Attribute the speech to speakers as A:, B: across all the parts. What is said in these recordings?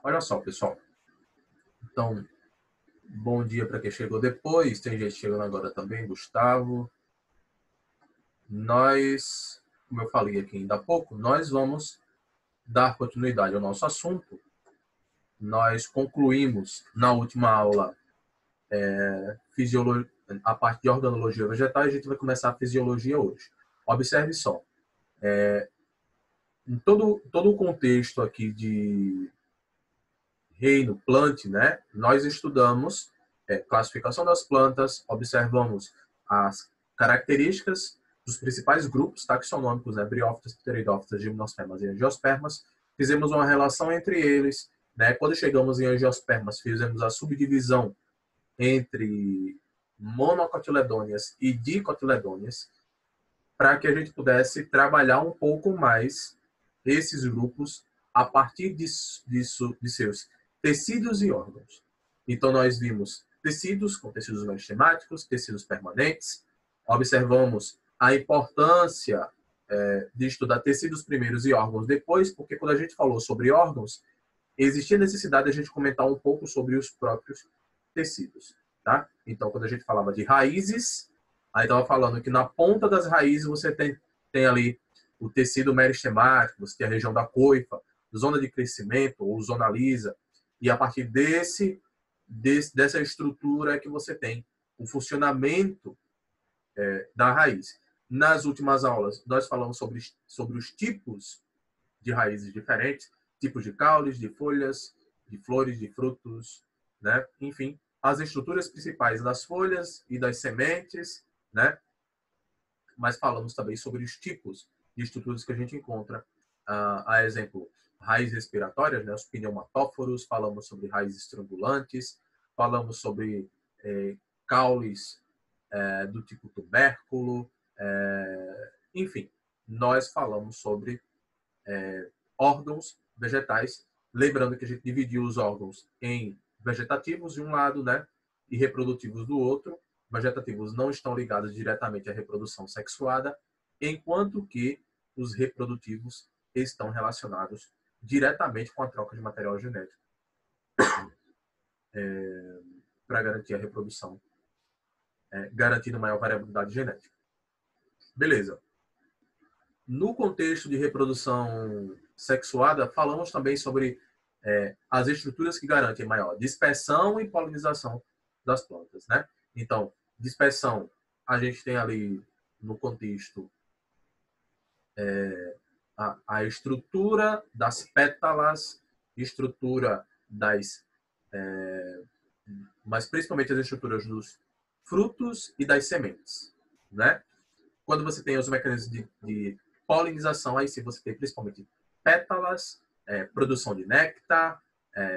A: Olha só, pessoal. Então, bom dia para quem chegou depois. Tem gente chegando agora também, Gustavo. Nós, como eu falei aqui ainda há pouco, nós vamos dar continuidade ao nosso assunto. Nós concluímos na última aula a parte de organologia vegetal e a gente vai começar a fisiologia hoje. Observe só. Em todo o contexto aqui de reino plant, né? Nós estudamos classificação das plantas, observamos as características dos principais grupos taxonômicos, né? Briófitas, pteridófitas, gimnospermas e angiospermas. Fizemos uma relação entre eles, né? Quando chegamos em angiospermas, fizemos a subdivisão entre monocotiledôneas e dicotiledôneas, para que a gente pudesse trabalhar um pouco mais esses grupos a partir de seus tecidos e órgãos. Então, nós vimos tecidos com tecidos meristematicos, tecidos permanentes, observamos a importância de estudar tecidos primeiros e órgãos depois, porque quando a gente falou sobre órgãos, existia necessidade de a gente comentar um pouco sobre os próprios tecidos. Tá? Então, quando a gente falava de raízes, aí estava falando que na ponta das raízes você tem ali o tecido meristemático, você tem a região da coifa, zona de crescimento ou zona lisa, e a partir dessa estrutura é que você tem o funcionamento da raiz. Nas últimas aulas, nós falamos sobre os tipos de raízes diferentes, tipos de caules, de folhas, de flores, de frutos, né? Enfim, as estruturas principais das folhas e das sementes, né? Mas falamos também sobre os tipos de estruturas que a gente encontra. A exemplo, raízes respiratórias, né? Os pneumatóforos, falamos sobre raízes estrangulantes, falamos sobre caules do tipo tubérculo, enfim, nós falamos sobre órgãos vegetais, lembrando que a gente dividiu os órgãos em vegetativos de um lado, né, e reprodutivos do outro. Vegetativos não estão ligados diretamente à reprodução sexuada, enquanto que os reprodutivos estão relacionados diretamente com a troca de material genético para garantir a reprodução, garantindo maior variabilidade genética. Beleza. No contexto de reprodução sexuada, falamos também sobre as estruturas que garantem maior dispersão e polinização das plantas, né? Então, dispersão, a gente tem ali no contexto a estrutura das pétalas, estrutura mas principalmente as estruturas dos frutos e das sementes, né? Quando você tem os mecanismos de polinização, aí sim você tem principalmente pétalas, produção de néctar,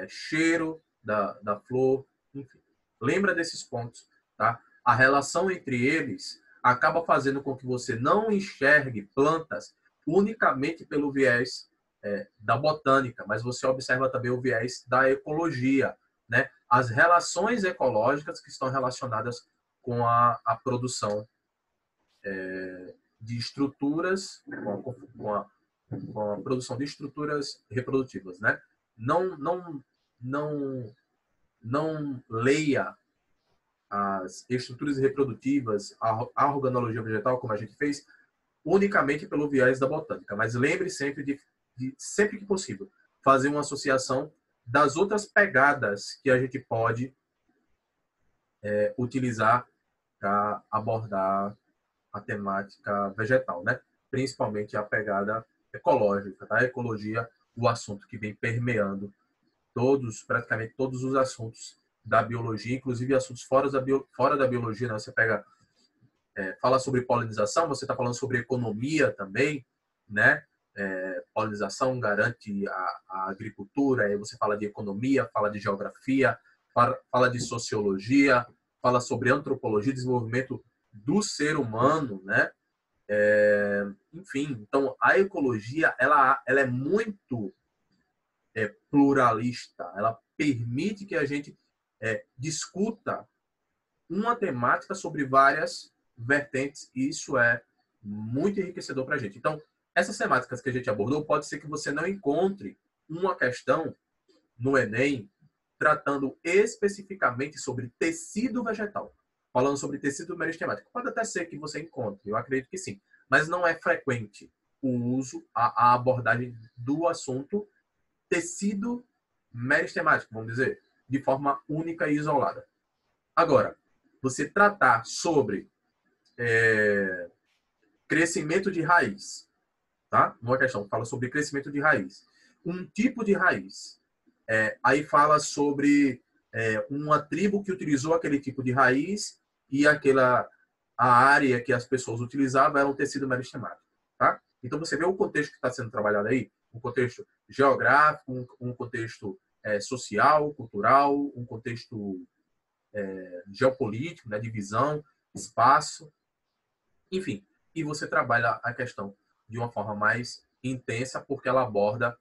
A: cheiro da flor, enfim. Lembra desses pontos, tá? A relação entre eles acaba fazendo com que você não enxergue plantas unicamente pelo viés da botânica, mas você observa também o viés da ecologia, né? As relações ecológicas que estão relacionadas com a produção de estruturas, com a produção de estruturas reprodutivas, né? Não leia as estruturas reprodutivas, a organologia vegetal, como a gente fez, unicamente pelo viés da botânica, mas lembre sempre sempre que possível, fazer uma associação das outras pegadas que a gente pode utilizar para abordar a temática vegetal, né? Principalmente a pegada ecológica, tá? A ecologia, o assunto que vem permeando praticamente todos os assuntos da biologia, inclusive assuntos fora da biologia, né? Você fala sobre polinização, você está falando sobre economia também, né? Polinização garante a agricultura, aí você fala de economia, fala de geografia, fala de sociologia, fala sobre antropologia, desenvolvimento do ser humano, né? Enfim, então a ecologia ela é muito pluralista, ela permite que a gente discuta uma temática sobre várias vertentes e isso é muito enriquecedor para a gente. Então, essas temáticas que a gente abordou, pode ser que você não encontre uma questão no Enem tratando especificamente sobre tecido vegetal, falando sobre tecido meristematic. Pode até ser que você encontre, eu acredito que sim, mas não é frequente o uso, a abordagem do assunto tecido meristemático, vamos dizer, de forma única e isolada. Agora, você tratar sobre crescimento de raiz, tá? Uma questão que fala sobre crescimento de raiz. Um tipo de raiz. Aí fala sobre uma tribo que utilizou aquele tipo de raiz e a área que as pessoas utilizavam era um tecido meristemático, tá? Então você vê o contexto que está sendo trabalhado aí, um contexto geográfico, um contexto social, cultural, um contexto geopolítico, né, divisão, espaço, enfim. E você trabalha a questão de uma forma mais intensa porque ela aborda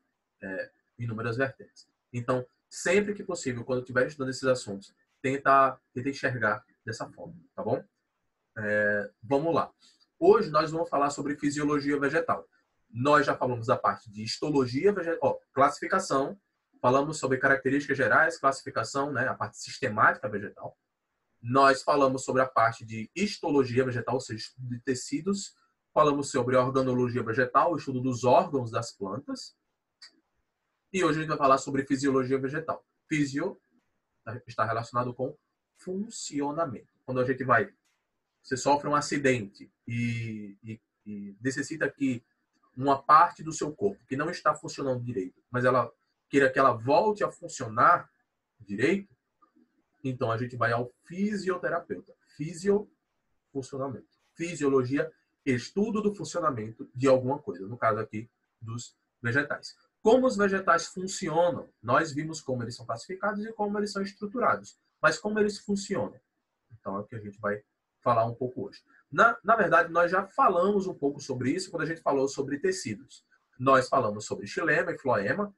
A: inúmeras vertentes. Então, sempre que possível, quando estiver estudando esses assuntos, tenta enxergar dessa forma, tá bom? Vamos lá. Hoje nós vamos falar sobre fisiologia vegetal. Nós já falamos da parte de histologia vegetal, classificação, falamos sobre características gerais, classificação, né, a parte sistemática vegetal. Nós falamos sobre a parte de histologia vegetal, ou seja, de tecidos. Falamos sobre organologia vegetal, o estudo dos órgãos das plantas. E hoje a gente vai falar sobre fisiologia vegetal. Fisio está relacionado com funcionamento. Quando a gente você sofre um acidente e necessita que uma parte do seu corpo que não está funcionando direito, mas ela queira que ela volte a funcionar direito, então a gente vai ao fisioterapeuta. Funcionamento. Fisiologia, estudo do funcionamento de alguma coisa, no caso aqui dos vegetais. Como os vegetais funcionam? Nós vimos como eles são classificados e como eles são estruturados. Mas como eles funcionam? Então é o que a gente vai falar um pouco hoje. Na verdade, nós já falamos um pouco sobre isso quando a gente falou sobre tecidos. Nós falamos sobre xilema e floema.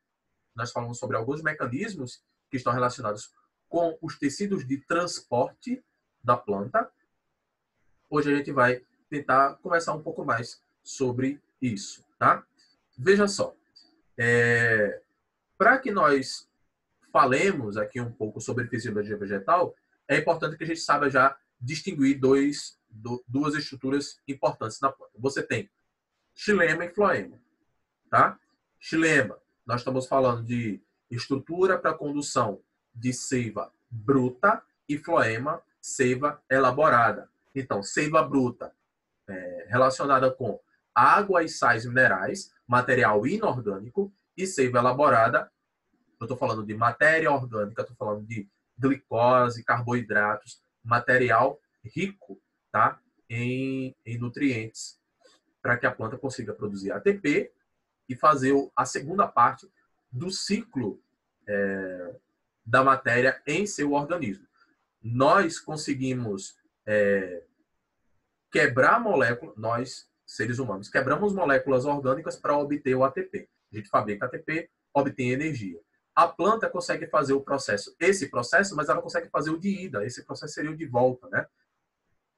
A: Nós falamos sobre alguns mecanismos que estão relacionados com os tecidos de transporte da planta. Hoje a gente vai tentar conversar um pouco mais sobre isso, tá? Veja só. Para que nós falemos aqui um pouco sobre fisiologia vegetal, é importante que a gente saiba já distinguir duas estruturas importantes na planta. Você tem xilema e floema, tá? Xilema, nós estamos falando de estrutura para condução de seiva bruta e floema, seiva elaborada. Então, seiva bruta relacionada com água e sais minerais, material inorgânico, e seiva elaborada, eu estou falando de matéria orgânica, estou falando de glicose, carboidratos, material rico, tá, em nutrientes, para que a planta consiga produzir ATP e fazer a segunda parte do ciclo da matéria em seu organismo. Nós conseguimos quebrar moléculas, nós, seres humanos, quebramos moléculas orgânicas para obter o ATP. A gente fabrica ATP, obtém energia. A planta consegue fazer esse processo, mas ela consegue fazer o de ida. Esse processo seria o de volta, né?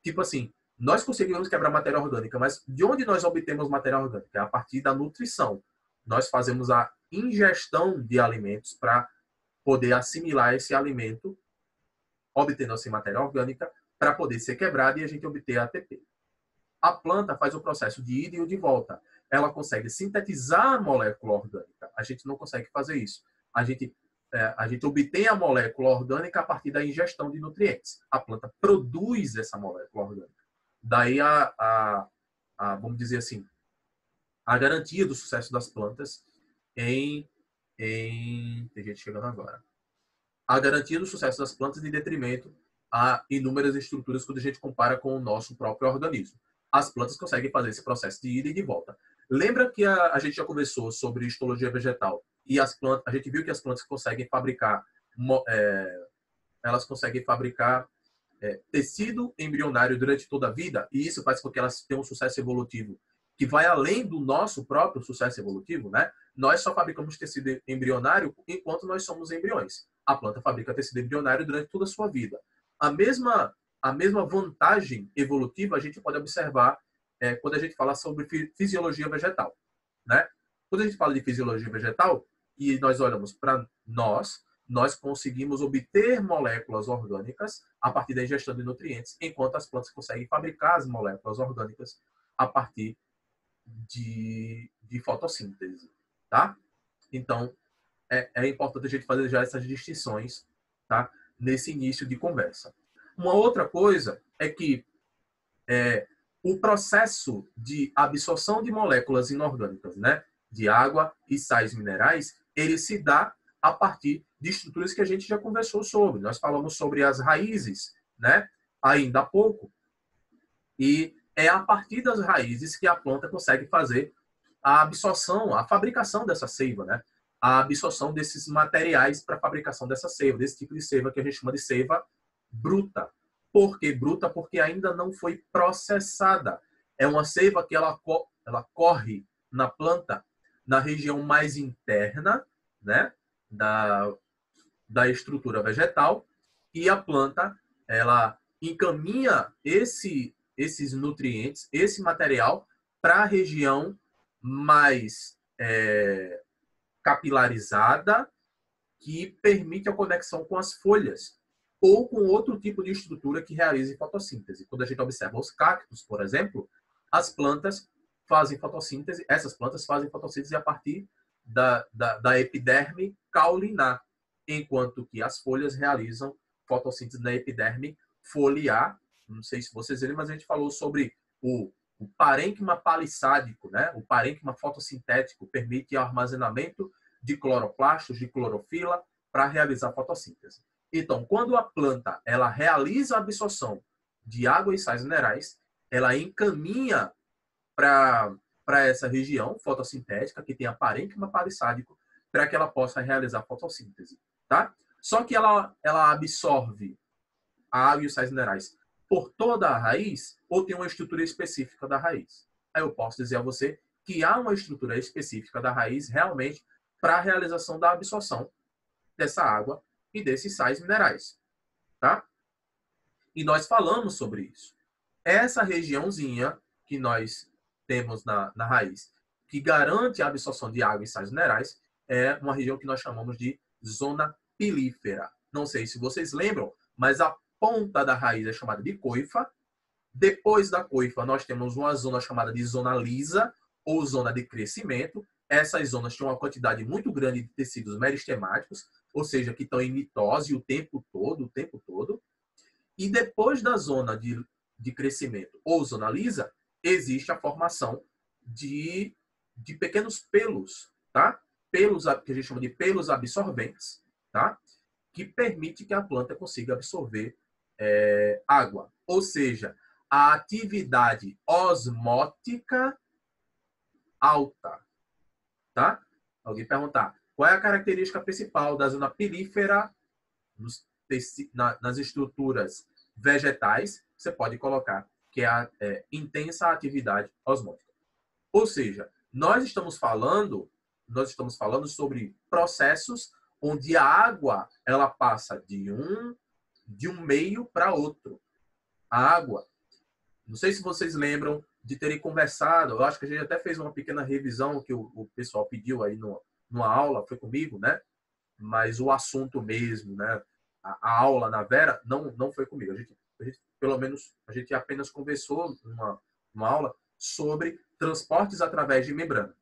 A: Tipo assim, nós conseguimos quebrar matéria orgânica, mas de onde nós obtemos matéria orgânica? É a partir da nutrição. Nós fazemos a ingestão de alimentos para poder assimilar esse alimento, obtendo assim matéria orgânica, para poder ser quebrada e a gente obter ATP. A planta faz o processo de ida e o de volta. Ela consegue sintetizar a molécula orgânica. A gente não consegue fazer isso. A gente obtém a molécula orgânica a partir da ingestão de nutrientes. A planta produz essa molécula orgânica. Daí vamos dizer assim, a garantia do sucesso das plantas tem gente chegando agora. A garantia do sucesso das plantas em detrimento a inúmeras estruturas quando a gente compara com o nosso próprio organismo. As plantas conseguem fazer esse processo de ida e de volta. Lembra que a gente já conversou sobre histologia vegetal e as plantas, a gente viu que as plantas conseguem fabricar tecido embrionário durante toda a vida, e isso faz com que elas tenham um sucesso evolutivo que vai além do nosso próprio sucesso evolutivo, né? Nós só fabricamos tecido embrionário enquanto nós somos embriões. A planta fabrica tecido embrionário durante toda a sua vida. A mesma vantagem evolutiva a gente pode observar quando a gente fala sobre fisiologia vegetal, né? Quando a gente fala de fisiologia vegetal, e nós olhamos para nós conseguimos obter moléculas orgânicas a partir da ingestão de nutrientes, enquanto as plantas conseguem fabricar as moléculas orgânicas a partir de fotossíntese, tá? Então, é importante a gente fazer já essas distinções, tá? Nesse início de conversa. Uma outra coisa é que o processo de absorção de moléculas inorgânicas, né, de água e sais minerais, ele se dá a partir de estruturas que a gente já conversou sobre. Nós falamos sobre as raízes, né, ainda há pouco, e é a partir das raízes que a planta consegue fazer a absorção, a fabricação dessa seiva, né, a absorção desses materiais para a fabricação dessa seiva, desse tipo de seiva que a gente chama de seiva bruta. Por que bruta? Porque ainda não foi processada. É uma seiva que ela corre na planta na região mais interna, né, da estrutura vegetal, e a planta ela encaminha esses nutrientes, esse material, para a região mais capilarizada, que permite a conexão com as folhas ou com outro tipo de estrutura que realize fotossíntese. Quando a gente observa os cactos, por exemplo, as plantas fazem fotossíntese, essas plantas fazem fotossíntese a partir da epiderme caulinar, enquanto que as folhas realizam fotossíntese na epiderme foliar. Não sei se vocês lembram, mas a gente falou sobre o parênquima palissádico, né? O parênquima fotossintético permite o armazenamento de cloroplastos, de clorofila, para realizar fotossíntese. Então, quando a planta ela realiza a absorção de água e sais minerais, ela encaminha para essa região fotossintética, que tem a parênquima palissádico, para que ela possa realizar fotossíntese. Tá? Só que ela absorve a água e os sais minerais por toda a raiz ou tem uma estrutura específica da raiz? Aí eu posso dizer a você que há uma estrutura específica da raiz realmente para a realização da absorção dessa água e desses sais minerais. Tá? E nós falamos sobre isso. Essa regiãozinha que nós temos na raiz, que garante a absorção de água e sais minerais, é uma região que nós chamamos de zona pilífera. Não sei se vocês lembram, mas a ponta da raiz é chamada de coifa. Depois da coifa, nós temos uma zona chamada de zona lisa, ou zona de crescimento. Essas zonas têm uma quantidade muito grande de tecidos meristemáticos, ou seja, que estão em mitose o tempo todo. E depois da zona de crescimento, ou zona lisa, existe a formação de pequenos pelos, tá? Pelos que a gente chama de pelos absorventes, tá? Que permite que a planta consiga absorver água. Ou seja, a atividade osmótica alta, tá? Alguém perguntar, qual é a característica principal da zona pilífera nas estruturas vegetais? Você pode colocar que é a intensa atividade osmótica. Ou seja, nós estamos falando sobre processos onde a água ela passa de um meio para outro. A água, não sei se vocês lembram de terem conversado, eu acho que a gente até fez uma pequena revisão que o pessoal pediu aí numa aula, foi comigo, né? Mas o assunto mesmo, né? A aula na Vera não foi comigo. A gente apenas conversou numa aula sobre transportes através de membrana.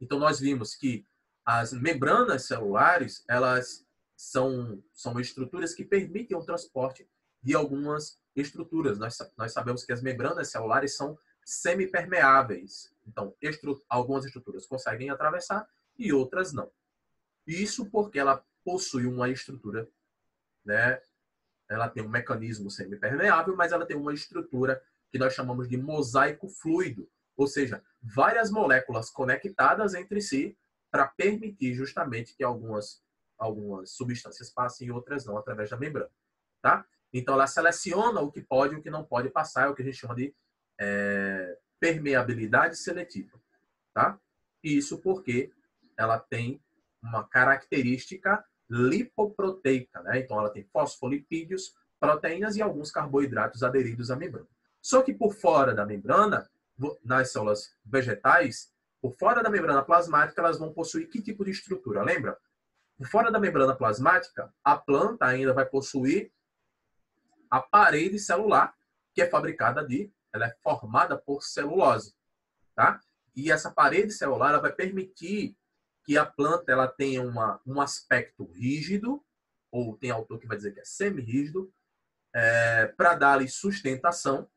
A: Então, nós vimos que as membranas celulares, elas são estruturas que permitem o transporte de algumas estruturas. Nós sabemos que as membranas celulares são semipermeáveis. Então, algumas estruturas conseguem atravessar e outras não. Isso porque ela possui uma estrutura, né? Ela tem um mecanismo semipermeável, mas ela tem uma estrutura que nós chamamos de mosaico fluido, ou seja, várias moléculas conectadas entre si para permitir justamente que algumas substâncias passem e outras não através da membrana, tá? Então ela seleciona o que pode e o que não pode passar, é o que a gente chama de permeabilidade seletiva, tá? Isso porque ela tem uma característica lipoproteica, né? Então ela tem fosfolipídios, proteínas e alguns carboidratos aderidos à membrana. Só que por fora da membrana, nas células vegetais, por fora da membrana plasmática, elas vão possuir que tipo de estrutura? Lembra? Por fora da membrana plasmática, a planta ainda vai possuir a parede celular, que é ela é formada por celulose, tá? E essa parede celular ela vai permitir que a planta ela tenha um aspecto rígido, ou tem autor que vai dizer que é semi-rígido, para dar-lhe sustentação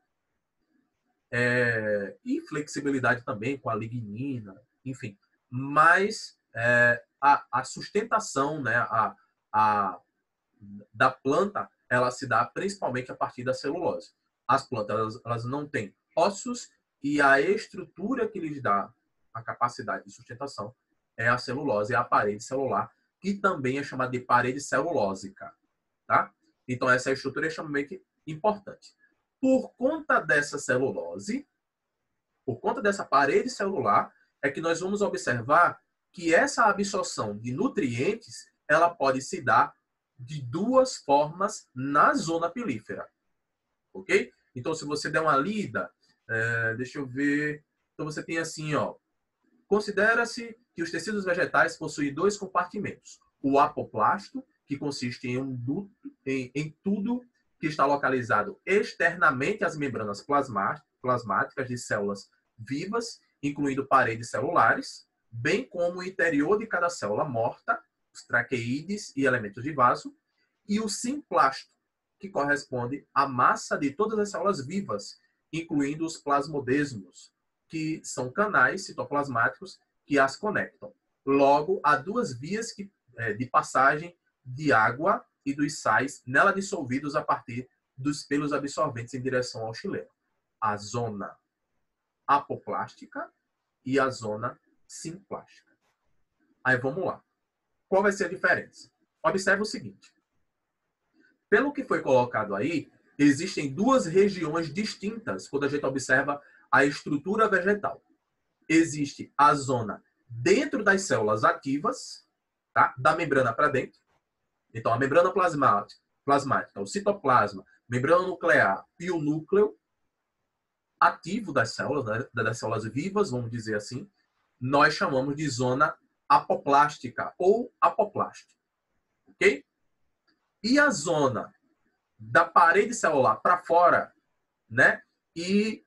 A: e flexibilidade também com a lignina, enfim. Mas a sustentação, né, da planta, ela se dá principalmente a partir da celulose. As plantas elas não têm ossos e a estrutura que lhes dá a capacidade de sustentação é a celulose, é a parede celular, que também é chamada de parede celulósica, tá? Então essa estrutura é extremamente importante. Por conta dessa celulose, por conta dessa parede celular, é que nós vamos observar que essa absorção de nutrientes ela pode se dar de duas formas na zona pilífera. Ok? Então, se você der uma lida, deixa eu ver. Então, você tem assim, ó. Considera-se que os tecidos vegetais possuem dois compartimentos. O apoplasto, que consiste em um duto, em tudo que está localizado externamente às membranas plasmáticas de células vivas, incluindo paredes celulares, bem como o interior de cada célula morta, os traqueídeos e elementos de vaso, e o simplasto, que corresponde à massa de todas as células vivas, incluindo os plasmodesmos, que são canais citoplasmáticos que as conectam. Logo, há duas vias de passagem de água e dos sais nela dissolvidos a partir dos pelos absorventes em direção ao xilema. A zona apoplástica e a zona simplástica. Aí vamos lá. Qual vai ser a diferença? Observe o seguinte. Pelo que foi colocado aí, existem duas regiões distintas quando a gente observa a estrutura vegetal. Existe a zona dentro das células ativas, tá? Da membrana para dentro. Então, a membrana plasmática, o citoplasma, membrana nuclear e o núcleo ativo das células, né? Das células vivas, vamos dizer assim, nós chamamos de zona apoplástica ou apoplaste. Ok? E a zona da parede celular para fora, né? E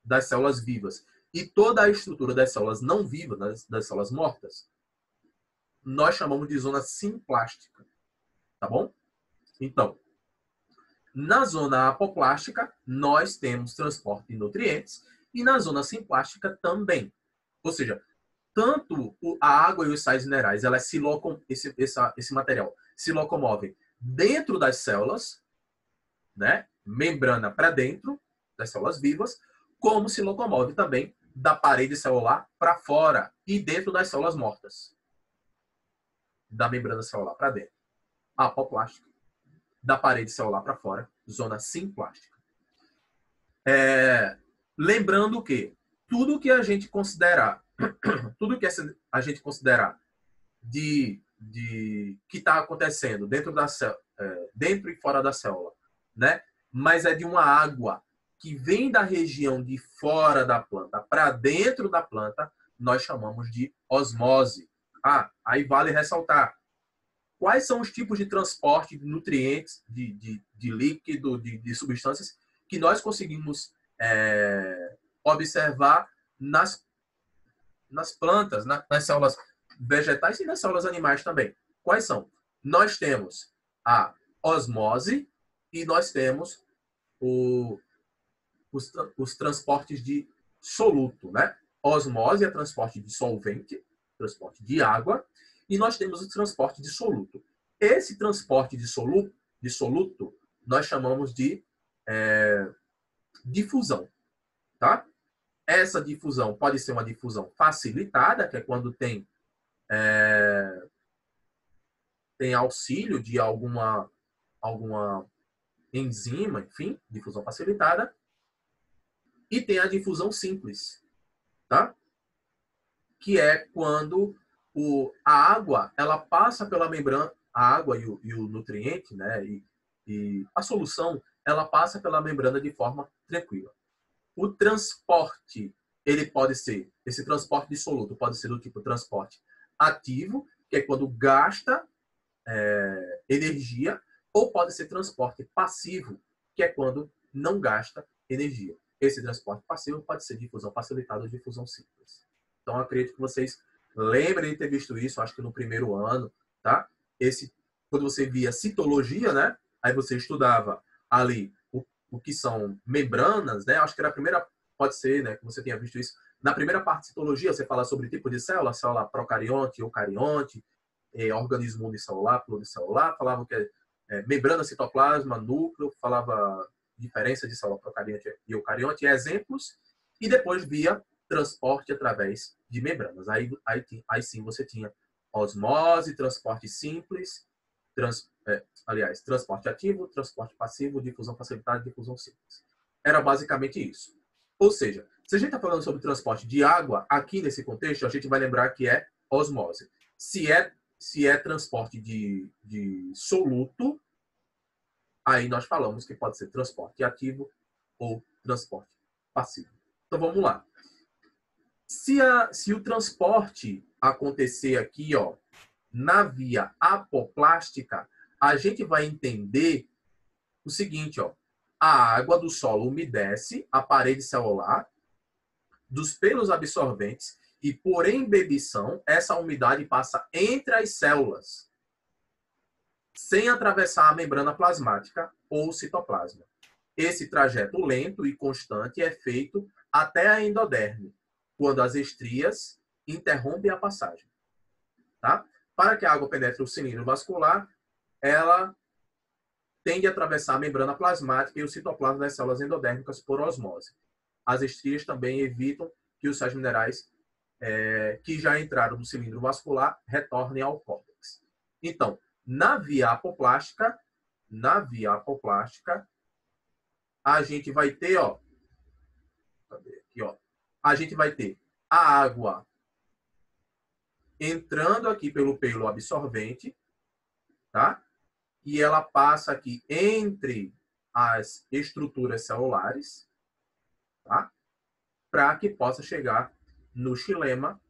A: das células vivas e toda a estrutura das células não vivas, das células mortas, nós chamamos de zona simplástica, tá bom? Então, na zona apoplástica, nós temos transporte de nutrientes e na zona simplástica também. Ou seja, tanto a água e os sais minerais, elas esse material se locomovem dentro das células, né? Membrana para dentro das células vivas, como se locomove também da parede celular para fora e dentro das células mortas. Da membrana celular para dentro, apoplástica. Da parede celular para fora, zona simplástica. Lembrando que tudo que a gente considerar de que está acontecendo dentro e fora da célula, né? Mas é de uma água que vem da região de fora da planta para dentro da planta, nós chamamos de osmose. Aí vale ressaltar. Quais são os tipos de transporte de nutrientes, de líquido, de substâncias que nós conseguimos observar nas plantas, nas células vegetais e nas células animais também? Quais são? Nós temos a osmose e nós temos os transportes de soluto, né? Osmose é transporte de solvente, transporte de água, e nós temos o transporte de soluto. Esse transporte de soluto nós chamamos de difusão, tá? Essa difusão pode ser uma difusão facilitada, que é quando tem auxílio de alguma enzima, enfim, difusão facilitada. E tem a difusão simples, tá? Que é quando a água ela passa pela membrana, a água e o nutriente, né? E a solução ela passa pela membrana de forma tranquila. O transporte ele pode ser, esse transporte dissoluto pode ser do tipo transporte ativo, que é quando gasta energia, ou pode ser transporte passivo, que é quando não gasta energia. Esse transporte passivo pode ser difusão facilitada ou difusão simples. Então, eu acredito que vocês lembrem de ter visto isso, acho que no primeiro ano, tá? Quando você via citologia, né? Aí você estudava ali o que são membranas, né? Acho que era a primeira, pode ser, né? Que você tenha visto isso. Na primeira parte de citologia, você fala sobre tipo de célula procarionte, eucarionte, organismo unicelular, pluricelular, falava que membrana, citoplasma, núcleo, falava diferença de célula procarionte e eucarionte, exemplos, e depois via transporte através de membranas. Aí sim você tinha osmose, transporte simples, transporte ativo, transporte passivo, difusão facilitada e difusão simples. Era basicamente isso. Ou seja, se a gente está falando sobre transporte de água, aqui nesse contexto, a gente vai lembrar que é osmose. Se é transporte de soluto, aí nós falamos que pode ser transporte ativo ou transporte passivo. Então vamos lá. Se o transporte acontecer aqui, ó, na via apoplástica, a gente vai entender o seguinte, ó, a água do solo umedece a parede celular dos pelos absorventes e, por embebição, essa umidade passa entre as células, sem atravessar a membrana plasmática ou citoplasma. Esse trajeto lento e constante é feito até a endoderme, quando as estrias interrompem a passagem. Tá? Para que a água penetre o cilindro vascular, ela tende a atravessar a membrana plasmática e o citoplasma das células endodérmicas por osmose. As estrias também evitam que os sais minerais que já entraram no cilindro vascular retornem ao córtex. Então, na via apoplástica, a gente vai ter, ó, aqui, ó, a gente vai ter a água entrando aqui pelo pelo absorvente, tá? E ela passa aqui entre as estruturas celulares, tá? Para que possa chegar no xilema,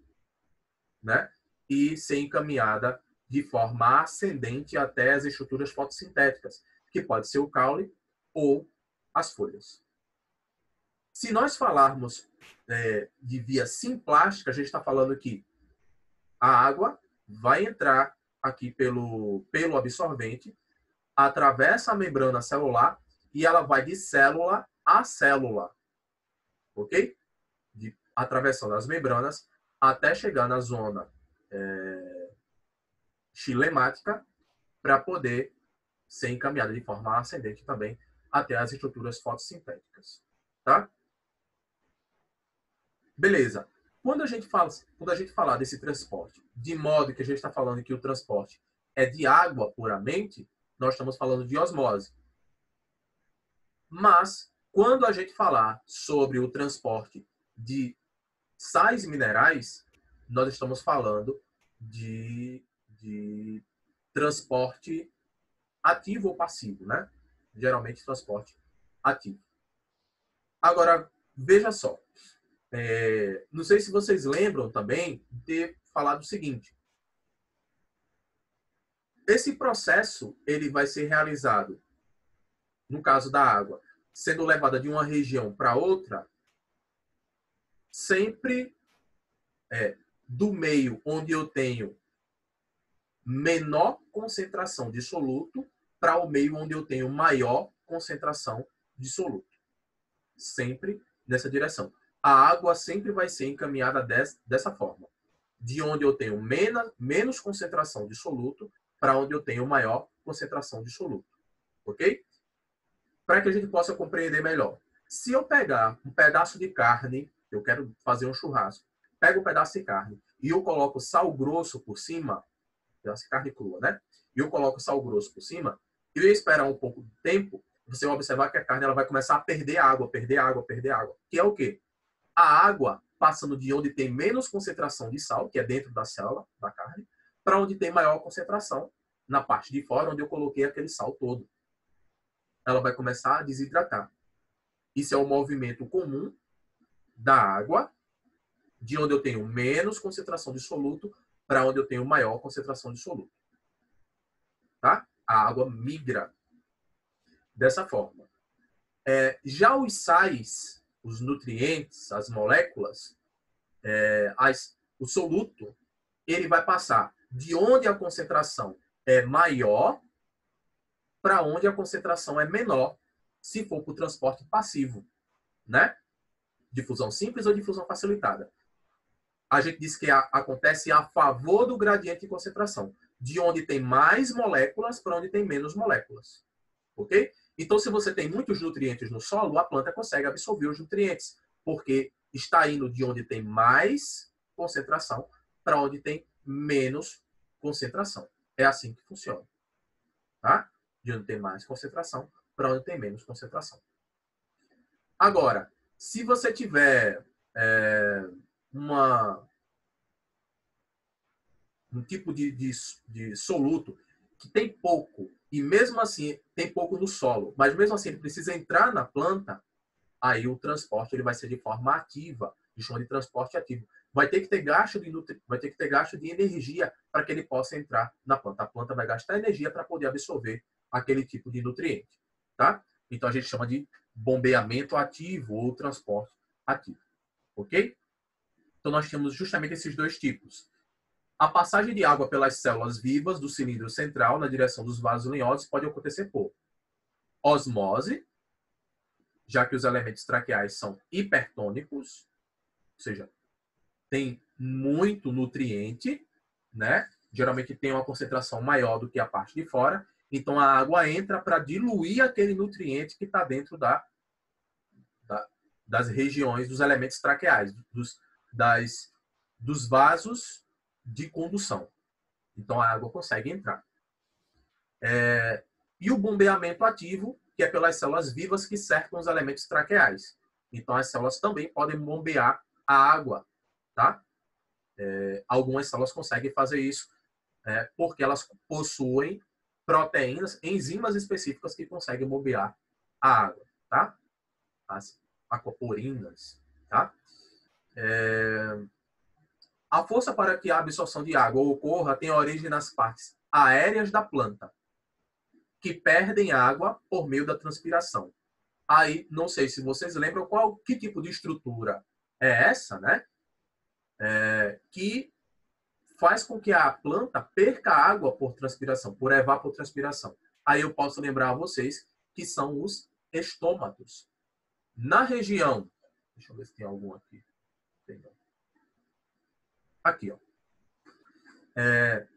A: né? E ser encaminhada de forma ascendente até as estruturas fotossintéticas, que pode ser o caule ou as folhas. Se nós falarmos de via simplástica, a gente está falando que a água vai entrar aqui pelo absorvente, atravessa a membrana celular e ela vai de célula a célula, ok? Atravessando as membranas até chegar na zona xilemática para poder ser encaminhada de forma ascendente também até as estruturas fotossintéticas, tá? Beleza. Quando a gente falar desse transporte, de modo que a gente está falando que o transporte é de água puramente, nós estamos falando de osmose. Mas, quando a gente falar sobre o transporte de sais minerais, nós estamos falando de transporte ativo ou passivo, né? Geralmente, transporte ativo. Agora, veja só. Não sei se vocês lembram também de ter falado o seguinte. Esse processo ele vai ser realizado, no caso da água, sendo levada de uma região para outra, sempre do meio onde eu tenho menor concentração de soluto para o meio onde eu tenho maior concentração de soluto. Sempre nessa direção. A água sempre vai ser encaminhada dessa forma. De onde eu tenho menos concentração de soluto para onde eu tenho maior concentração de soluto. Ok? Para que a gente possa compreender melhor. Se eu pegar um pedaço de carne, eu quero fazer um churrasco, pego um pedaço de carne e eu coloco sal grosso por cima, pedaço de carne crua, né? E eu coloco sal grosso por cima, e eu esperar um pouco de tempo, você vai observar que a carne ela vai começar a perder água. Que é o quê? A água passando de onde tem menos concentração de sal, que é dentro da célula da carne, para onde tem maior concentração, na parte de fora, onde eu coloquei aquele sal todo. Ela vai começar a desidratar. Isso é um movimento comum da água de onde eu tenho menos concentração de soluto para onde eu tenho maior concentração de soluto. Tá? A água migra dessa forma. Já os sais, os nutrientes, as moléculas, o soluto, ele vai passar de onde a concentração é maior para onde a concentração é menor, se for para o transporte passivo, né? Difusão simples ou difusão facilitada. A gente diz que acontece a favor do gradiente de concentração, de onde tem mais moléculas para onde tem menos moléculas. Ok? Então, se você tem muitos nutrientes no solo, a planta consegue absorver os nutrientes, porque está indo de onde tem mais concentração para onde tem menos concentração. É assim que funciona. Tá? De onde tem mais concentração para onde tem menos concentração. Agora, se você tiver um tipo de soluto que tem pouco, e mesmo assim tem pouco no solo, mas mesmo assim ele precisa entrar na planta, aí o transporte ele vai ser de forma ativa, de chama de transporte ativo. Vai ter que ter gasto de energia para que ele possa entrar na planta. A planta vai gastar energia para poder absorver aquele tipo de nutriente. Tá? Então a gente chama de bombeamento ativo ou transporte ativo. Ok? Então nós temos justamente esses dois tipos. A passagem de água pelas células vivas do cilindro central na direção dos vasos linhosos pode acontecer por osmose, já que os elementos traqueais são hipertônicos, ou seja, tem muito nutriente, né? Geralmente tem uma concentração maior do que a parte de fora, então a água entra para diluir aquele nutriente que está dentro das regiões dos elementos traqueais, dos vasos de condução. Então a água consegue entrar. E o bombeamento ativo, que é pelas células vivas que cercam os elementos traqueais. Então as células também podem bombear a água, tá? Algumas células conseguem fazer isso porque elas possuem proteínas, enzimas específicas que conseguem bombear a água, tá? As aquaporinas, tá? A força para que a absorção de água ocorra tem origem nas partes aéreas da planta, que perdem água por meio da transpiração. Aí, não sei se vocês lembram que tipo de estrutura é essa, né? Que faz com que a planta perca água por transpiração, por evapotranspiração. Aí eu posso lembrar a vocês que são os estômatos. Na região... Deixa eu ver se tem algum aqui. Aqui, ó.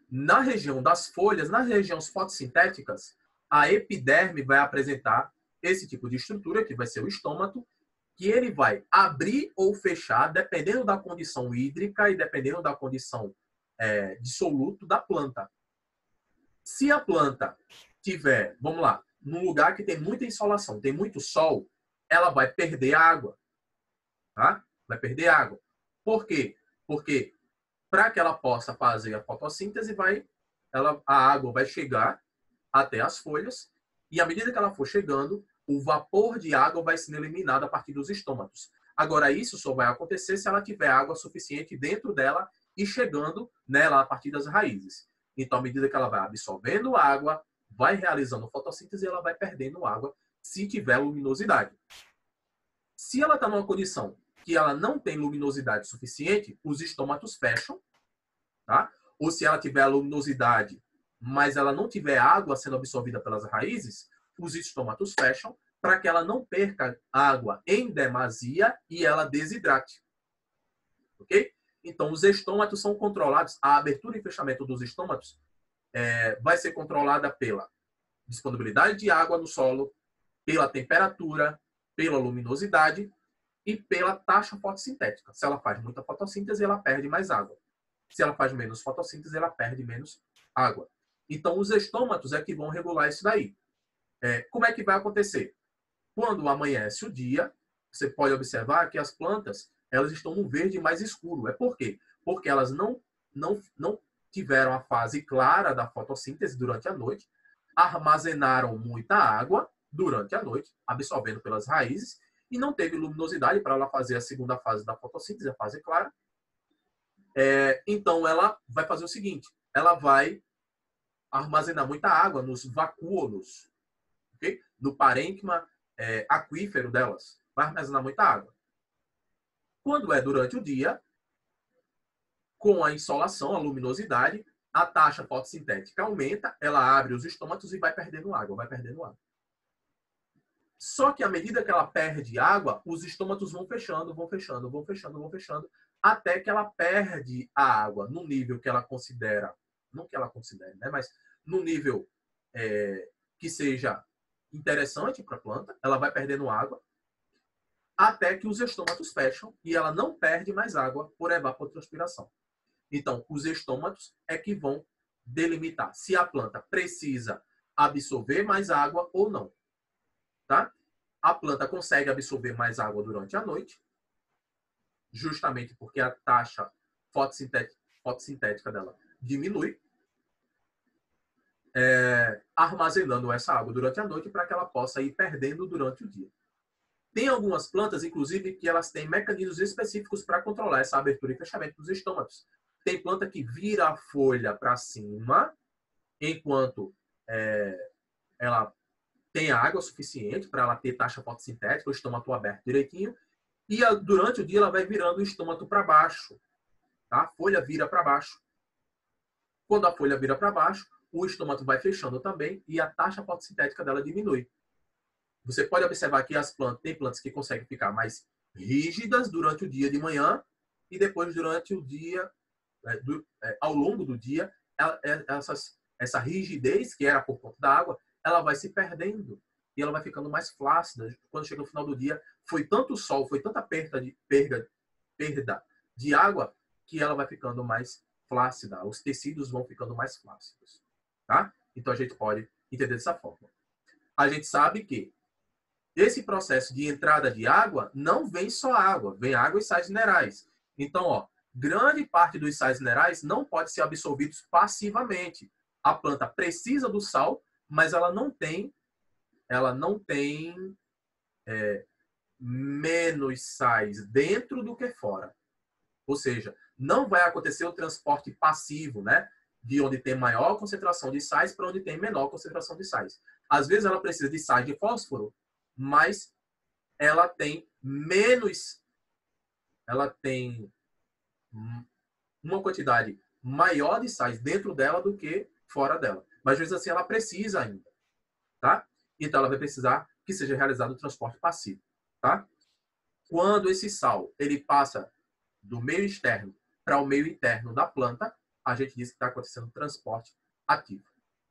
A: Na região das folhas, nas regiões fotossintéticas, a epiderme vai apresentar esse tipo de estrutura, que vai ser o estômato, que ele vai abrir ou fechar, dependendo da condição hídrica e dependendo da condição de soluto da planta. Se a planta tiver, vamos lá, num lugar que tem muita insolação, tem muito sol, ela vai perder água. Tá? Vai perder água. Por quê? Porque para que ela possa fazer a fotossíntese, a água vai chegar até as folhas e à medida que ela for chegando, o vapor de água vai sendo eliminado a partir dos estômatos. Agora, isso só vai acontecer se ela tiver água suficiente dentro dela e chegando nela a partir das raízes. Então, à medida que ela vai absorvendo água, vai realizando fotossíntese, ela vai perdendo água se tiver luminosidade. Se ela está numa condição que ela não tem luminosidade suficiente, os estômatos fecham, tá? Ou se ela tiver luminosidade, mas ela não tiver água sendo absorvida pelas raízes, os estômatos fecham para que ela não perca água em demasia e ela desidrate. Ok? Então, os estômatos são controlados, a abertura e fechamento dos estômatos vai ser controlada pela disponibilidade de água no solo, pela temperatura, pela luminosidade e pela taxa fotossintética. Se ela faz muita fotossíntese, ela perde mais água. Se ela faz menos fotossíntese, ela perde menos água. Então, os estômatos é que vão regular isso daí. Como é que vai acontecer? Quando amanhece o dia, você pode observar que as plantas elas estão no verde mais escuro. Por quê? Porque elas não tiveram a fase clara da fotossíntese durante a noite, armazenaram muita água durante a noite, absorvendo pelas raízes, e não teve luminosidade para ela fazer a segunda fase da fotossíntese, a fase clara, Então, ela vai fazer o seguinte, ela vai armazenar muita água nos vacúolos, okay? No parênquima aquífero delas. Vai armazenar muita água. Quando é durante o dia, com a insolação, a luminosidade, a taxa fotossintética aumenta, ela abre os estômatos e vai perdendo água, vai perdendo água. Só que à medida que ela perde água, os estômatos vão fechando, vão fechando, vão fechando, vão fechando, até que ela perde a água no nível que ela considera, não que ela considere, né, mas no nível que seja interessante para a planta, ela vai perdendo água, até que os estômatos fecham e ela não perde mais água por evapotranspiração. Então, os estômatos é que vão delimitar se a planta precisa absorver mais água ou não. Tá? A planta consegue absorver mais água durante a noite, justamente porque a taxa fotossintética dela diminui, armazenando essa água durante a noite para que ela possa ir perdendo durante o dia. Tem algumas plantas, inclusive, que elas têm mecanismos específicos para controlar essa abertura e fechamento dos estômatos. Tem planta que vira a folha para cima, enquanto ela tem água suficiente para ela ter taxa fotossintética, o estômago aberto direitinho, e durante o dia ela vai virando o estômago para baixo. Tá? A folha vira para baixo. Quando a folha vira para baixo, o estômago vai fechando também e a taxa fotossintética dela diminui. Você pode observar que tem plantas que conseguem ficar mais rígidas durante o dia de manhã e depois durante o dia, ao longo do dia, essa rigidez que era por conta da água, ela vai se perdendo e ela vai ficando mais flácida. Quando chega no final do dia, foi tanto sol, foi tanta perda de água que ela vai ficando mais flácida. Os tecidos vão ficando mais flácidos. Tá? Então a gente pode entender dessa forma. A gente sabe que esse processo de entrada de água não vem só água, vem água e sais minerais. Então, grande parte dos sais minerais não pode ser absorvidos passivamente. A planta precisa do sal, mas ela não tem menos sais dentro do que fora. Ou seja, não vai acontecer o transporte passivo, né? De onde tem maior concentração de sais para onde tem menor concentração de sais. Às vezes ela precisa de sais de fósforo, mas ela tem uma quantidade maior de sais dentro dela do que fora dela. Mas às vezes assim ela precisa ainda, tá? Então ela vai precisar que seja realizado o transporte passivo, tá? Quando esse sal ele passa do meio externo para o meio interno da planta, a gente diz que está acontecendo transporte ativo,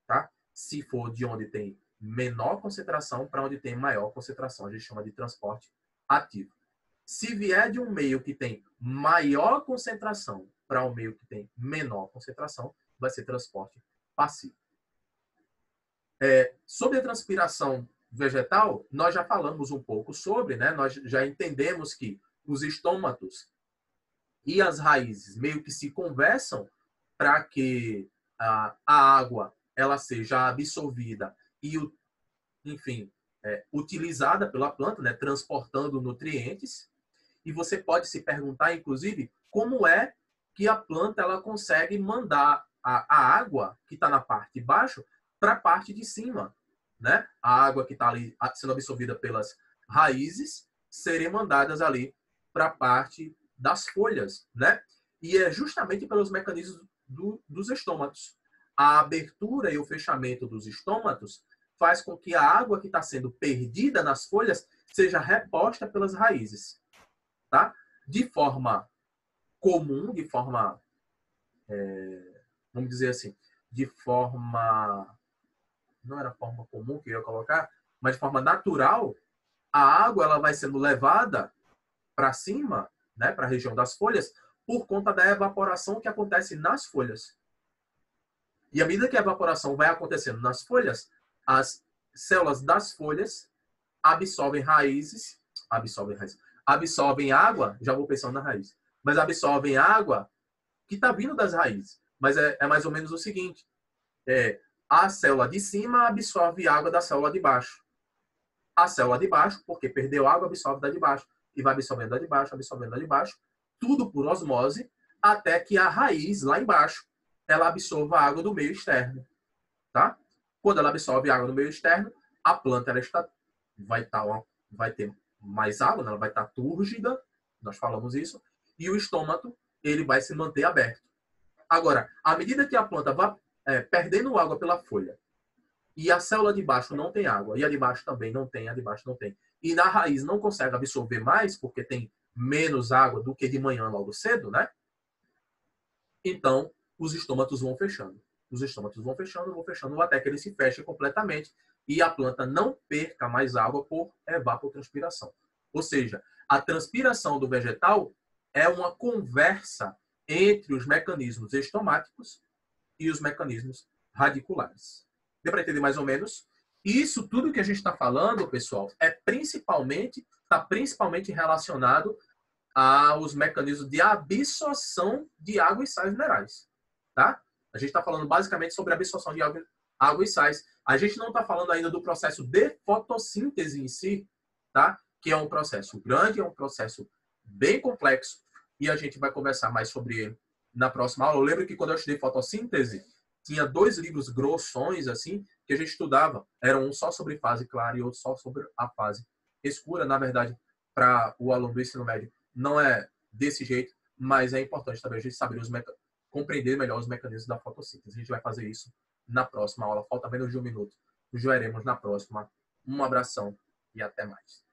A: tá? Se for de onde tem menor concentração para onde tem maior concentração, a gente chama de transporte ativo. Se vier de um meio que tem maior concentração para um meio que tem menor concentração, vai ser transporte passivo. Sobre a transpiração vegetal, nós já falamos um pouco sobre, né? Nós já entendemos que os estômatos e as raízes meio que se conversam para que a água ela seja absorvida e, enfim, utilizada pela planta, né? Transportando nutrientes. E você pode se perguntar, inclusive, como é que a planta ela consegue mandar a água que está na parte de baixo para a parte de cima, né? A água que está ali sendo absorvida pelas raízes serem mandadas ali para a parte das folhas, né? E é justamente pelos mecanismos dos estômatos. A abertura e o fechamento dos estômatos faz com que a água que está sendo perdida nas folhas seja reposta pelas raízes, tá? De forma comum, de forma, vamos dizer assim, de forma, não era forma comum que eu ia colocar, mas de forma natural, a água ela vai sendo levada para cima, né, para a região das folhas, por conta da evaporação que acontece nas folhas. E à medida que a evaporação vai acontecendo nas folhas, as células das folhas absorvem água, já vou pensando na raiz, mas absorvem água que está vindo das raízes. Mas é mais ou menos o seguinte, a célula de cima absorve água da célula de baixo. A célula de baixo, porque perdeu água, absorve da de baixo. E vai absorvendo da de baixo, absorvendo da de baixo, tudo por osmose, até que a raiz, lá embaixo, ela absorva a água do meio externo. Tá? Quando ela absorve a água do meio externo, a planta ela vai ter mais água, ela vai estar túrgida, nós falamos isso, e o estômago ele vai se manter aberto. Agora, à medida que a planta vai perdendo água pela folha, e a célula de baixo não tem água, e a de baixo também não tem, a de baixo não tem, e na raiz não consegue absorver mais, porque tem menos água do que de manhã logo cedo, né? Então, os estômatos vão fechando. Os estômatos vão fechando, até que ele se feche completamente e a planta não perca mais água por evapotranspiração. Ou seja, a transpiração do vegetal é uma conversa entre os mecanismos estomáticos e os mecanismos radiculares. Deu para entender mais ou menos? Isso tudo que a gente está falando, pessoal, está principalmente relacionado aos mecanismos de absorção de água e sais minerais. Tá? A gente está falando basicamente sobre a absorção de água e sais. A gente não está falando ainda do processo de fotossíntese em si, tá? Que é um processo grande, é um processo bem complexo, e a gente vai conversar mais sobre ele na próxima aula. Eu lembro que quando eu estudei fotossíntese, tinha 2 livros grossões, assim, que a gente estudava. Era um só sobre fase clara e outro só sobre a fase escura. Na verdade, para o aluno do ensino médio, não é desse jeito, mas é importante também a gente saber compreender melhor os mecanismos da fotossíntese. A gente vai fazer isso na próxima aula. Falta menos de 1 minuto. Nos veremos na próxima. Um abração e até mais.